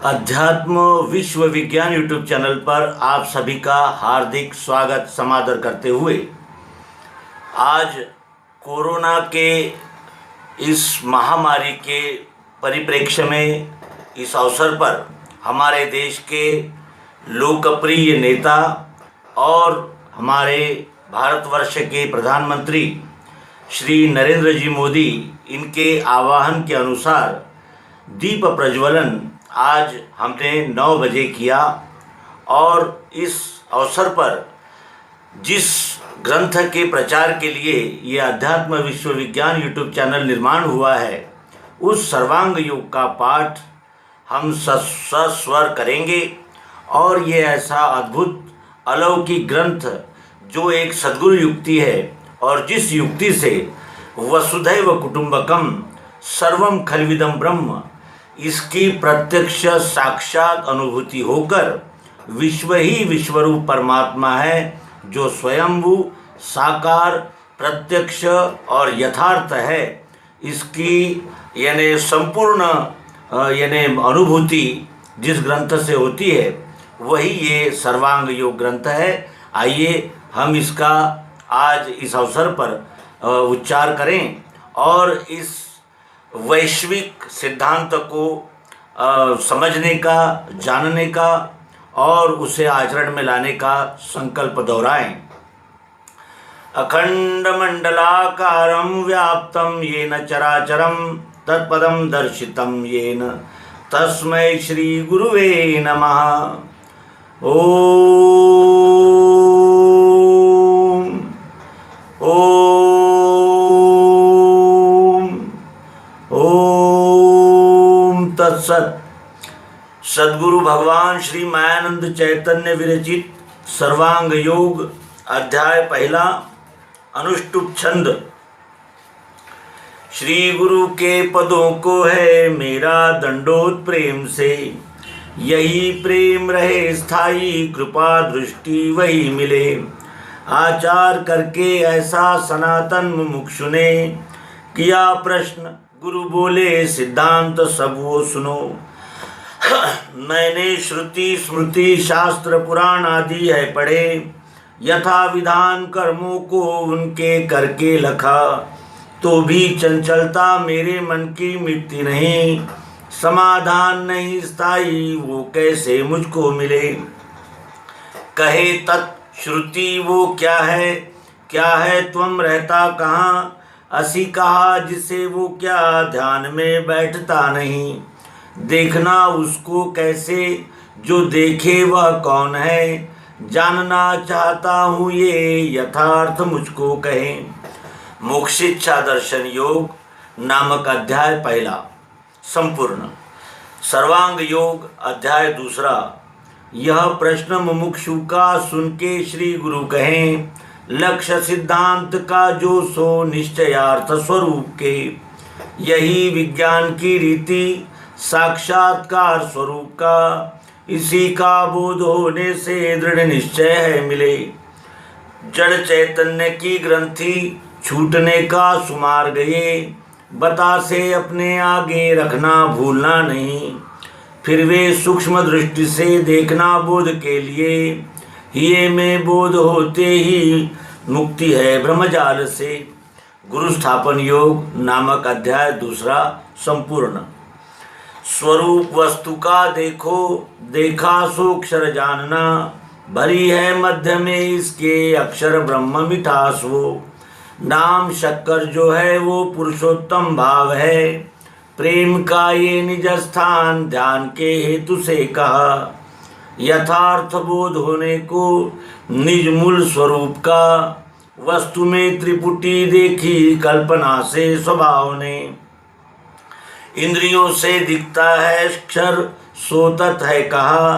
अध्यात्म विश्व विज्ञान यूट्यूब चैनल पर आप सभी का हार्दिक स्वागत समादर करते हुए आज कोरोना के इस महामारी के परिप्रेक्ष्य में इस अवसर पर हमारे देश के लोकप्रिय नेता और हमारे भारतवर्ष के प्रधानमंत्री श्री नरेंद्र जी मोदी इनके आह्वान के अनुसार दीप प्रज्वलन आज हमने 9 बजे किया। और इस अवसर पर जिस ग्रंथ के प्रचार के लिए ये अध्यात्म विश्व विज्ञान यूट्यूब चैनल निर्माण हुआ है, उस सर्वांग योग का पाठ हम सस्वर करेंगे। और ये ऐसा अद्भुत अलौकिक ग्रंथ जो एक सद्गुरु युक्ति है और जिस युक्ति से वसुधैव कुटुंबकम सर्वम खल्विदम ब्रह्म, इसकी प्रत्यक्ष साक्षात अनुभूति होकर विश्व ही विश्वरूप परमात्मा है जो स्वयंभू साकार प्रत्यक्ष और यथार्थ है, इसकी यानी संपूर्ण अनुभूति जिस ग्रंथ से होती है वही ये सर्वांग योग ग्रंथ है। आइए हम इसका आज इस अवसर पर उच्चार करें और इस वैश्विक सिद्धांत को समझने का, जानने का और उसे आचरण में लाने का संकल्प दोहराएं। अखंड मंडलाकारं व्याप्तं येन चराचरं तत्पदं दर्शितं येन तस्मै श्री गुरुवे नमः। ओम तत्सत। सद्गुरु भगवान श्री मायानंद चैतन्य विरचित सर्वांग योग अध्याय पहला अनुष्टुप छंद। श्री गुरु के पदों को है मेरा दंडोत प्रेम से, यही प्रेम रहे स्थायी कृपा दृष्टि वही मिले। आचार करके ऐसा सनातन मुमुक्षु ने किया प्रश्न, गुरु बोले सिद्धांत सब वो सुनो। मैंने श्रुति स्मृति शास्त्र पुराण आदि है पढ़े, यथा विधान कर्मों को उनके करके लखा, तो भी चंचलता मेरे मन की मिटती नहीं। समाधान नहीं स्थायी वो कैसे मुझको मिले। कहे तत् श्रुति वो क्या है तुम रहता कहाँ। असी कहा जिसे वो क्या ध्यान में बैठता नहीं। देखना उसको कैसे जो देखे वह कौन है। जानना चाहता हूँ ये यथार्थ मुझको कहे। मोक्षिच्छा दर्शन योग नामक अध्याय पहला संपूर्ण। सर्वांग योग अध्याय दूसरा। यह प्रश्न मुमुक्षु का सुन के श्री गुरु कहें, लक्ष्य सिद्धांत का जो सो निश्चयार्थ स्वरूप के। यही विज्ञान की रीति साक्षात्कार स्वरूप का, इसी का बोध होने से दृढ़ निश्चय है मिले। जड़ चैतन्य की ग्रंथि छूटने का सुमार गए, बता से अपने आगे रखना भूलना नहीं। फिर वे सूक्ष्म दृष्टि से देखना बोध के लिए, ये में बोध होते ही मुक्ति है ब्रह्मजाल से। गुरु स्थापन योग नामक अध्याय दूसरा संपूर्ण। स्वरूप वस्तु का देखो, देखा सो अक्षर जानना। भरी है मध्य में इसके अक्षर ब्रह्म मिठास वो। नाम शक्कर जो है वो पुरुषोत्तम भाव है। प्रेम का ये निज स्थान ध्यान के हेतु से कहा। यथार्थ बोध होने को निज मूल स्वरूप का, वस्तु में त्रिपुटी देखी कल्पना से स्वभाव ने। इंद्रियों से दिखता है अक्षर सो तत् है कहा।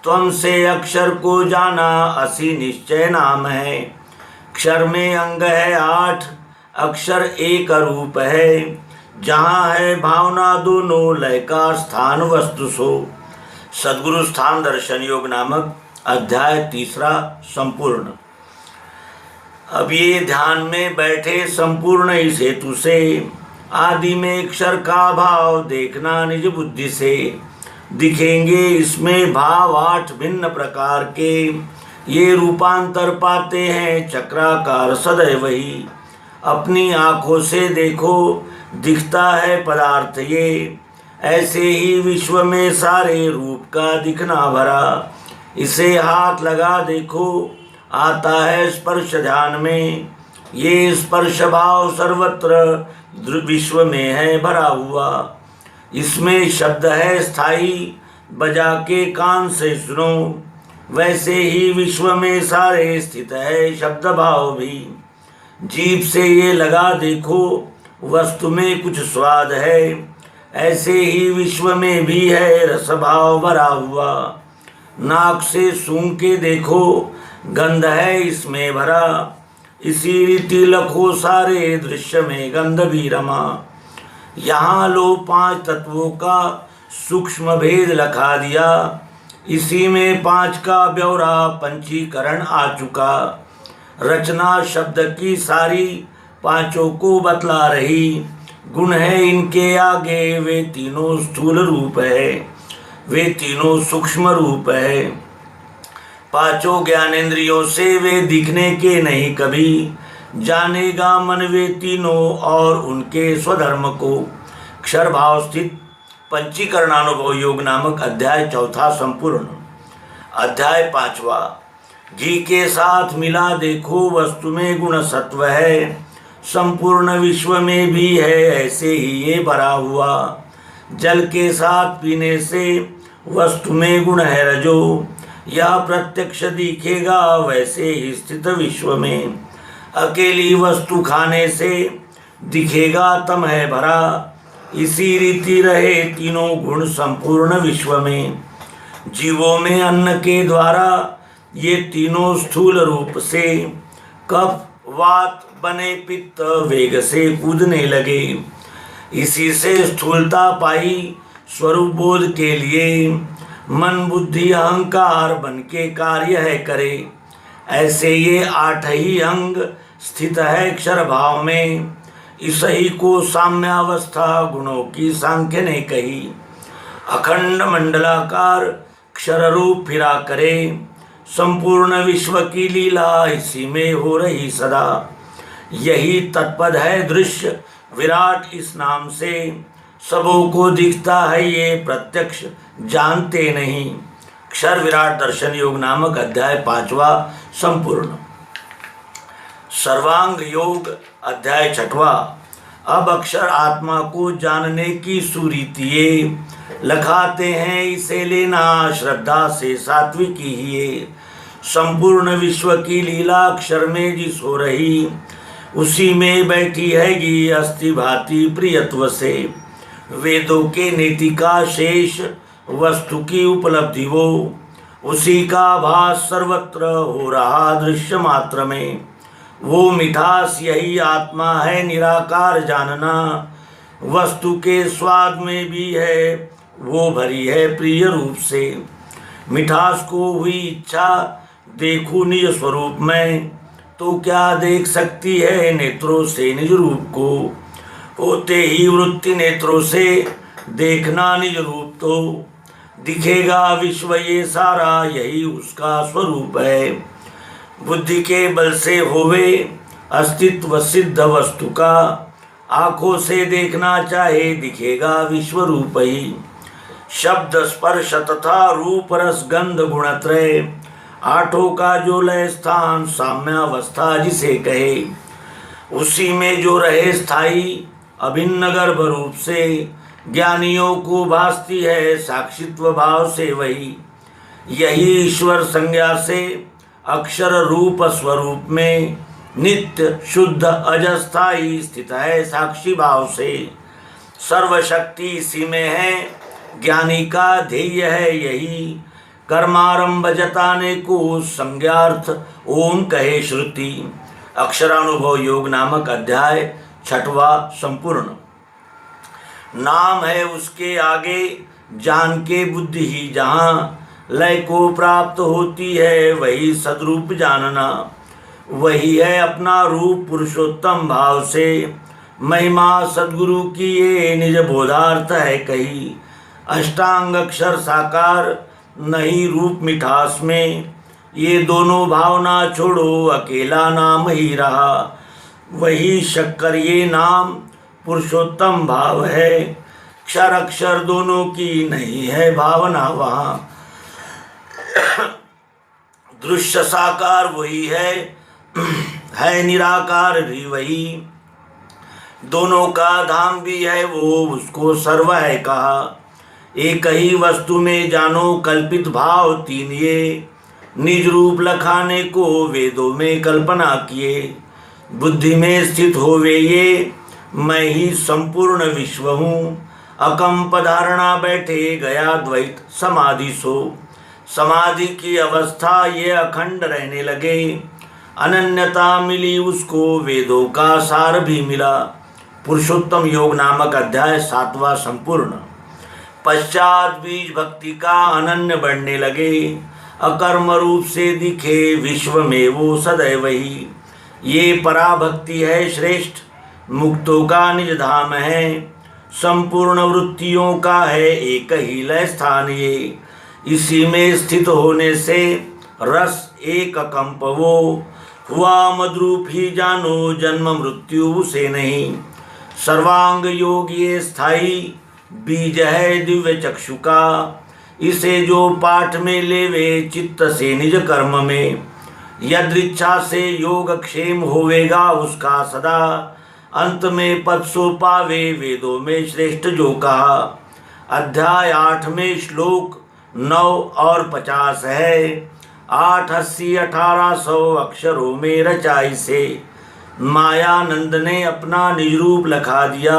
त्वम से अक्षर को जाना असी निश्चय नाम है। अक्षर में अंग है 8, अक्षर एक रूप है। जहाँ है भावना दोनों लय का स्थान वस्तु सो। सद्गुरु स्थान दर्शन योग नामक अध्याय तीसरा संपूर्ण। अब ये ध्यान में बैठे संपूर्ण इस हेतु से आदि में अक्षर का भाव देखना निज बुद्धि से। दिखेंगे इसमें भाव 8 भिन्न प्रकार के, ये रूपांतर पाते हैं चक्राकार सदैव ही। अपनी आँखों से देखो दिखता है पदार्थ ये, ऐसे ही विश्व में सारे रूप का दिखना भरा। इसे हाथ लगा देखो आता है स्पर्श ध्यान में, ये स्पर्श भाव सर्वत्र विश्व में है भरा हुआ। इसमें शब्द है स्थाई, बजा के कान से सुनो, वैसे ही विश्व में सारे स्थित है शब्द भाव भी। जीभ से ये लगा देखो वस्तु में कुछ स्वाद है, ऐसे ही विश्व में भी है रस भाव भरा हुआ। नाक से सूंघ के देखो गंध है इसमें भरा, इसी रीति लखो सारे दृश्य में गंध भी रमा। यहाँ लो 5 तत्वों का सूक्ष्म भेद लखा दिया, इसी में 5 का ब्यौरा पंचीकरण आ चुका। रचना शब्द की सारी 5 को बतला रही, गुण है इनके आगे वे तीनों स्थूल रूप है, वे तीनों सूक्ष्म रूप है। 5 ज्ञानेंद्रियों से वे दिखने के नहीं कभी, जानेगा मन वे तीनों और उनके स्वधर्म को। क्षर भाव स्थित पंचीकरणानुभव योग नामक अध्याय 4 संपूर्ण। अध्याय 5वां। घी के साथ मिला देखो वस्तु में गुण सत्व है, संपूर्ण विश्व में भी है ऐसे ही ये भरा हुआ। जल के साथ पीने से वस्तु में गुण है रजो, यह प्रत्यक्ष दिखेगा वैसे ही स्थित विश्व में। अकेली वस्तु खाने से दिखेगा तम है भरा, इसी रीति रहे तीनों गुण संपूर्ण विश्व में। जीवों में अन्न के द्वारा ये तीनों स्थूल रूप से कफ वात बने पित्त वेग से कूदने लगे, इसी से स्थूलता पाई स्वरूप बोध के लिए। मन बुद्धि अहंकार बन के कार्य है करे, ऐसे ये 8 ही अंग स्थित है अक्षर भाव में। इस ही को साम्यावस्था गुणों की सांख्य ने कही। अखंड मंडलाकार अक्षर रूप फिरा करे, संपूर्ण विश्व की लीला इसी में हो रही सदा। यही तत्पद है दृश्य विराट इस नाम से, सबों को दिखता है ये प्रत्यक्ष जानते नहीं। अक्षर विराट दर्शन योग नामक अध्याय 5वां संपूर्ण। सर्वांग योग अध्याय 6वां। अब अक्षर आत्मा को जानने की सुरीतिये लखाते हैं, इसे लेना श्रद्धा से सात्विकी ही है। संपूर्ण विश्व की लीला अक्षर में जिस हो रही, उसी में बैठी हैगी अस्थि भांति प्रियत्व से। वेदों के नीति का शेष वस्तु की उपलब्धि वो, उसी का भास सर्वत्र हो रहा दृश्य मात्र में। वो मिठास यही आत्मा है निराकार जानना, वस्तु के स्वाद में भी है वो भरी है प्रिय रूप से। मिठास को हुई इच्छा देखूं निज स्वरूप में, तो क्या देख सकती है नेत्रों से निज रूप को। होते ही वृत्ति नेत्रों से देखना निज रूप, तो दिखेगा विश्व ये सारा यही उसका स्वरूप है। बुद्धि के बल से होवे अस्तित्व सिद्ध वस्तु का, आँखों से देखना चाहे दिखेगा विश्व रूप ही। शब्द स्पर्श तथा रूप रस गंध गुणत्रय, 8 का जो लय स्थान साम्यावस्था जिसे कहे, उसी में जो रहे स्थाई अभिन्न गर्भ रूप से। ज्ञानियों को भासती है साक्षित्व भाव से वही, यही ईश्वर संज्ञा से अक्षर रूप स्वरूप में नित्य शुद्ध अजस्थाई स्थित है साक्षी भाव से। सर्वशक्ति इसी में है, ज्ञानी का ध्येय है यही। कर्मारंभ जताने को संज्ञार्थ ओम कहे श्रुति। अक्षरानुभव योग नामक अध्याय 6वां संपूर्ण। नाम है उसके आगे जान के बुद्धि ही जहाँ, लय को प्राप्त होती है वही सद्रूप जानना। वही है अपना रूप पुरुषोत्तम भाव से, महिमा सद्गुरु की ये निज बोधार्थ है कही। अष्टांग अक्षर साकार, नहीं रूप मिठास में। ये दोनों भावना छोड़ो, अकेला नाम ही रहा। वही शक्कर ये नाम पुरुषोत्तम भाव है। क्षर अक्षर दोनों की नहीं है भावना वहाँ। दृश्य साकार वही है निराकार भी वही। दोनों का धाम भी है वो, उसको सर्व है कहा। एक ही वस्तु में जानो कल्पित भाव तीन ये। निज रूप लखाने को वेदों में कल्पना किए। बुद्धि में स्थित होवे ये, मैं ही संपूर्ण विश्व हूँ। अकंप धारणा बैठे गया द्वैत समाधि सो। समाधि की अवस्था ये अखंड रहने लगे। अनन्यता मिली उसको, वेदों का सार भी मिला। पुरुषोत्तम योग नामक अध्याय 7वां संपूर्ण। पश्चात बीज भक्ति का अनन्य बढ़ने लगे। अकर्म रूप से दिखे विश्व में वो सदैव ही। ये पराभक्ति है श्रेष्ठ, मुक्तों का निज धाम है। संपूर्ण वृत्तियों का है एक ही लय स्थान ये। इसी में स्थित होने से रस एक कंप वो। हुआ मद्रूप ही जानो, जन्म मृत्यु से नहीं। सर्वांग योग ये स्थाई, बीज है दिव्य चक्षु का। इसे जो पाठ में लेवे, चित्त से निज कर्म में। यदृच्छा से योग क्षेम होवेगा उसका सदा। अंत में पद सो पावे, वेदों में श्रेष्ठ जो कहा। अध्याय 8 में श्लोक 9 और 50 है। 8, 80, 1800 अक्षरों में रचाई से। मायानंद ने अपना निज रूप लखा दिया।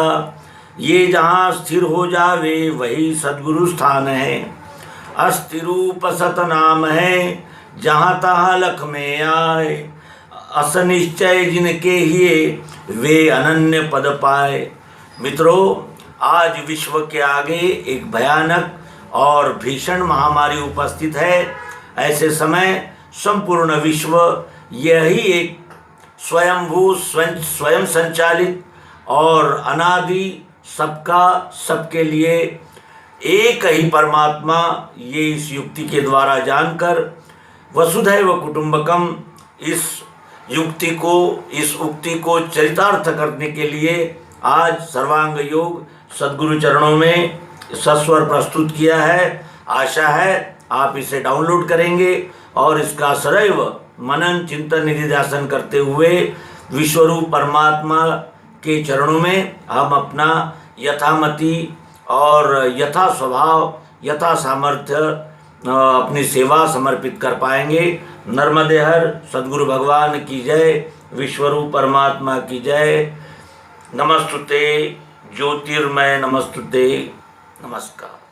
ये जहाँ स्थिर हो जावे वही सद्गुरु स्थान है। अस्थि रूप सत नाम है, जहाँ तहाँ लख में आए। असनिश्चय जिनके हिए, वे अनन्य पद पाए। मित्रों, आज विश्व के आगे एक भयानक और भीषण महामारी उपस्थित है। ऐसे समय संपूर्ण विश्व यही एक स्वयंभू स्वयं संचालित और अनादि सबका सबके लिए एक ही परमात्मा, ये इस युक्ति के द्वारा जानकर वसुधैव कुटुंबकम इस उक्ति को चरितार्थ करने के लिए आज सर्वांग योग सद्गुरु चरणों में सस्वर प्रस्तुत किया है। आशा है आप इसे डाउनलोड करेंगे और इसका सदैव मनन चिंतन निधिध्यासन करते हुए विश्वरूप परमात्मा के चरणों में हम अपना यथामति और यथा स्वभाव यथा सामर्थ्य अपनी सेवा समर्पित कर पाएंगे। नर्मदे हर सद्गुरु भगवान की जय, विश्वरूप परमात्मा की जय। नमस्तुते ज्योतिर्मय, नमस्तुते, नमस्कार।